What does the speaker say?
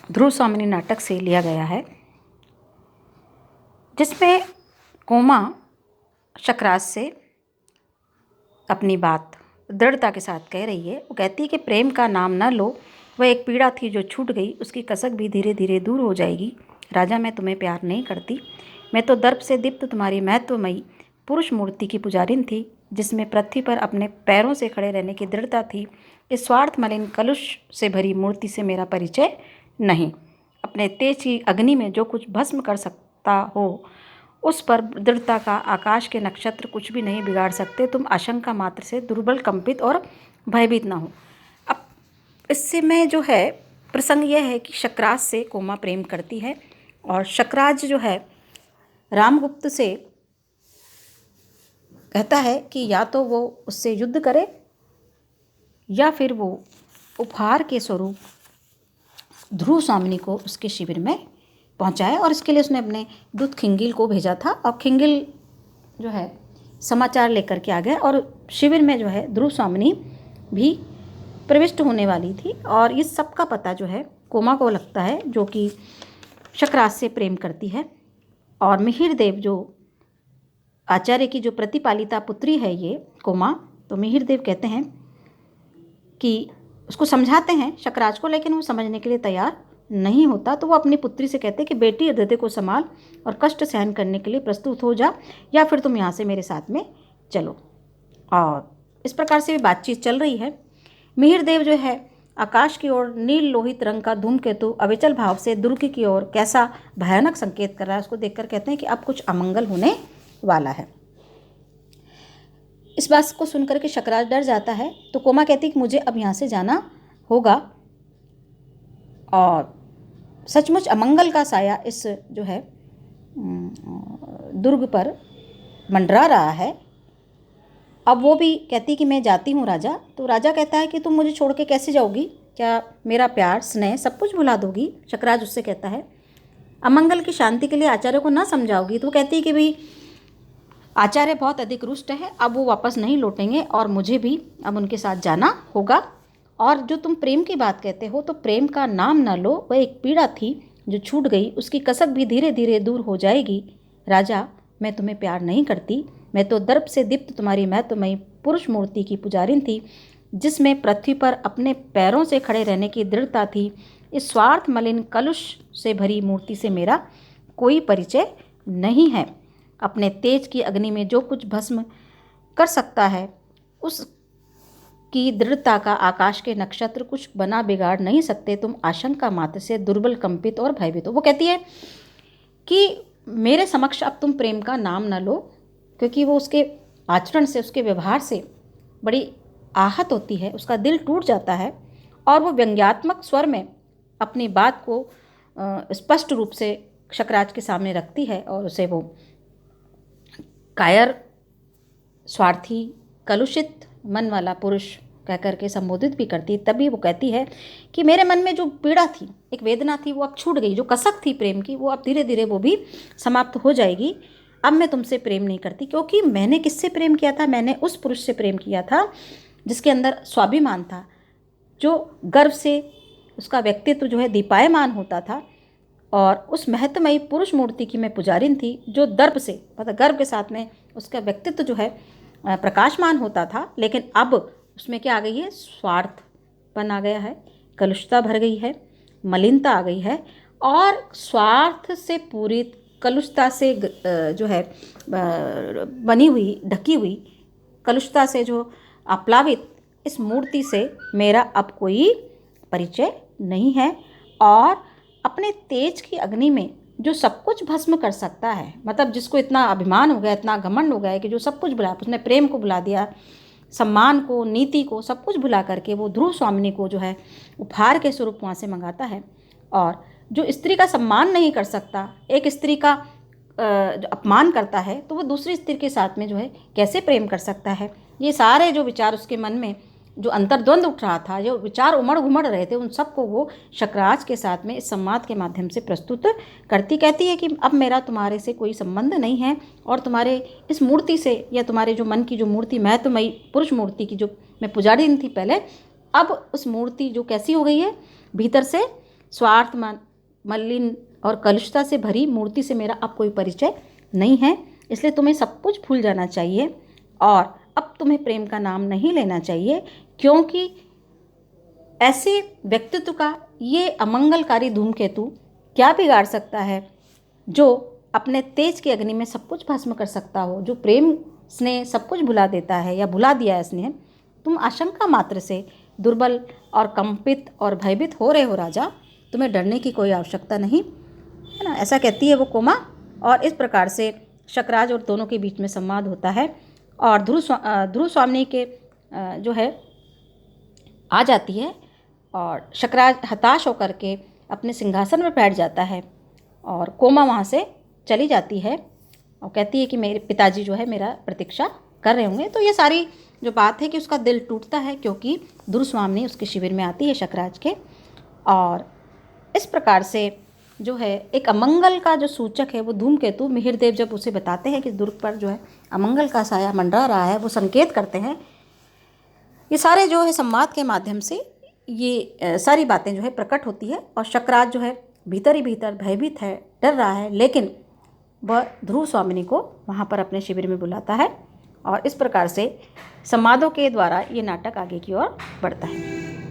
ध्रुव स्वामिनी नाटक से लिया गया है, जिसमें कोमा शकराज से अपनी बात दृढ़ता के साथ कह रही है। वो कहती है कि प्रेम का नाम न लो, वह एक पीड़ा थी जो छूट गई, उसकी कसक भी धीरे धीरे दूर हो जाएगी। राजा, मैं तुम्हें प्यार नहीं करती, मैं तो दर्प से दीप्त तुम्हारी महत्वमयी पुरुष मूर्ति की पुजारिन थी, जिसमें पृथ्वी पर अपने पैरों से खड़े रहने की दृढ़ता थी। इस स्वार्थ मलिन कलुष से भरी मूर्ति से मेरा परिचय नहीं। अपने तेज की अग्नि में जो कुछ भस्म कर सकता हो, उस पर दृढ़ता का आकाश के नक्षत्र कुछ भी नहीं बिगाड़ सकते। तुम आशंका मात्र से दुर्बल, कंपित और भयभीत ना हो। अब इससे में जो है प्रसंग यह है कि शकराज से कोमा प्रेम करती है और शकराज जो है रामगुप्त से कहता है कि या तो वो उससे युद्ध करे या फिर वो उपहार के स्वरूप ध्रुव स्वामिनी को उसके शिविर में पहुंचाए। और इसके लिए उसने अपने दूत खिंगिल को भेजा था और खिंगिल जो है समाचार लेकर के आ गया और शिविर में जो है ध्रुव स्वामिनी भी प्रविष्ट होने वाली थी। और इस सब का पता जो है कोमा को लगता है, जो कि शकराज से प्रेम करती है। और मिहिर देव जो आचार्य की जो प्रतिपालिता पुत्री है ये कोमा, तो मिहिर देव कहते हैं कि उसको समझाते हैं शकराज को, लेकिन वो समझने के लिए तैयार नहीं होता। तो वो अपनी पुत्री से कहते हैं कि बेटी, अदिति को संभाल और कष्ट सहन करने के लिए प्रस्तुत हो जा, या फिर तुम यहाँ से मेरे साथ में चलो। और इस प्रकार से बातचीत चल रही है। मिहिर देव जो है आकाश की ओर नील लोहित रंग का धूमकेतु अविचल भाव से दुर्ग की ओर कैसा भयानक संकेत कर रहा है, उसको देखकर कहते हैं कि अब कुछ अमंगल होने वाला है। इस बात को सुनकर के शकराज डर जाता है। तो कोमा कहती है कि मुझे अब यहाँ से जाना होगा। और सचमुच अमंगल का साया इस जो है दुर्ग पर मंडरा रहा है। अब वो भी कहती कि मैं जाती हूँ राजा। तो राजा कहता है कि तुम मुझे छोड़ के कैसे जाओगी, क्या मेरा प्यार स्नेह सब कुछ भुला दोगी। शकराज उससे कहता है अमंगल की शांति के लिए आचार्य को ना समझाओगी। तो कहती है कि भाई आचार्य बहुत अधिक रुष्ट है, अब वो वापस नहीं लौटेंगे और मुझे भी अब उनके साथ जाना होगा। और जो तुम प्रेम की बात कहते हो, तो प्रेम का नाम न लो, वह एक पीड़ा थी जो छूट गई, उसकी कसक भी धीरे धीरे दूर हो जाएगी। राजा, मैं तुम्हें प्यार नहीं करती, मैं तो दर्प से दीप्त तुम्हारी महत्वमयी पुरुष मूर्ति की पुजारिन थी, जिसमें पृथ्वी पर अपने पैरों से खड़े रहने की दृढ़ता थी। इस स्वार्थ मलिन कलुष से भरी मूर्ति से मेरा कोई परिचय नहीं है। अपने तेज की अग्नि में जो कुछ भस्म कर सकता है, उस की दृढ़ता का आकाश के नक्षत्र कुछ बना बिगाड़ नहीं सकते। तुम आशंका मात्र से दुर्बल, कंपित और भयभीत हो। वो कहती है कि मेरे समक्ष अब तुम प्रेम का नाम न लो, क्योंकि वो उसके आचरण से, उसके व्यवहार से बड़ी आहत होती है, उसका दिल टूट जाता है। और वो व्यंग्यात्मक स्वर में अपनी बात को स्पष्ट रूप से शकराज के सामने रखती है और उसे वो कायर, स्वार्थी, कलुषित मन वाला पुरुष कह कर के संबोधित भी करती। तभी वो कहती है कि मेरे मन में जो पीड़ा थी, एक वेदना थी, वो अब छूट गई। जो कसक थी प्रेम की, वो अब धीरे धीरे वो भी समाप्त हो जाएगी। अब मैं तुमसे प्रेम नहीं करती, क्योंकि मैंने किससे प्रेम किया था? मैंने उस पुरुष से प्रेम किया था जिसके अंदर स्वाभिमान था, जो गर्व से उसका व्यक्तित्व जो है दीपायमान होता था। और उस महत्वमयी पुरुष मूर्ति की मैं पुजारिन थी, जो दर्प से, मतलब गर्व के साथ में उसका व्यक्तित्व जो है प्रकाशमान होता था। लेकिन अब उसमें क्या आ गई है? स्वार्थपन आ गया है, कलुषता भर गई है, मलिनता आ गई है। और स्वार्थ से पूरी, कलुषता से जो है बनी हुई, ढकी हुई, कलुषता से जो आप्लावित इस मूर्ति से मेरा अब कोई परिचय नहीं है। और अपने तेज की अग्नि में जो सब कुछ भस्म कर सकता है, मतलब जिसको इतना अभिमान हो गया, इतना घमंड हो गया है कि जो सब कुछ भुला, उसने प्रेम को भुला दिया, सम्मान को, नीति को, सब कुछ भुला करके वो ध्रुव स्वामिनी को जो है उपहार के स्वरूप वहाँ से मंगाता है। और जो स्त्री का सम्मान नहीं कर सकता, एक स्त्री का जो अपमान करता है, तो वो दूसरी स्त्री के साथ में जो है कैसे प्रेम कर सकता है? ये सारे जो विचार उसके मन में जो अंतर्द्वंद उठ रहा था, जो विचार उमड़ घुमड़ रहे थे, उन सबको वो शकराज के साथ में इस संवाद के माध्यम से प्रस्तुत करती। कहती है कि अब मेरा तुम्हारे से कोई संबंध नहीं है, और तुम्हारे इस मूर्ति से, या तुम्हारे जो मन की जो मूर्ति, महत्वमयी पुरुष मूर्ति की जो मैं पुजारी थी पहले, अब उस मूर्ति जो कैसी हो गई है, भीतर से स्वार्थ मलिन और कलुषता से भरी मूर्ति से मेरा अब कोई परिचय नहीं है, इसलिए तुम्हें सब कुछ भूल जाना चाहिए और अब तुम्हें प्रेम का नाम नहीं लेना चाहिए, क्योंकि ऐसे व्यक्तित्व का ये अमंगलकारी धूमकेतु क्या बिगाड़ सकता है जो अपने तेज की अग्नि में सब कुछ भस्म कर सकता हो, जो प्रेम स्नेह सब कुछ भुला देता है या भुला दिया है स्नेह। तुम आशंका मात्र से दुर्बल और कंपित और भयभीत हो रहे हो राजा, तुम्हें डरने की कोई आवश्यकता नहीं है ना, ऐसा कहती है वो कोमा। और इस प्रकार से शकराज और दोनों के बीच में संवाद होता है और ध्रुव स्वामिनी के जो है आ जाती है और शकराज हताश होकर के अपने सिंहासन पर बैठ जाता है और कोमा वहाँ से चली जाती है और कहती है कि मेरे पिताजी जो है मेरा प्रतीक्षा कर रहे होंगे। तो ये सारी जो बात है कि उसका दिल टूटता है क्योंकि दुर्स्वामिनी उसके शिविर में आती है शकराज के, और इस प्रकार से जो है एक अमंगल का जो सूचक है वो धूमकेतु मिहिरदेव जब उसे बताते हैं कि दुर्ग पर जो है अमंगल का साया मंडरा रहा है, वो संकेत करते हैं। ये सारे जो है संवाद के माध्यम से ये सारी बातें जो है प्रकट होती है और शकराज जो है भीतर ही भीतर भयभीत है, डर रहा है, लेकिन वह ध्रुव स्वामिनी को वहाँ पर अपने शिविर में बुलाता है और इस प्रकार से संवादों के द्वारा ये नाटक आगे की ओर बढ़ता है।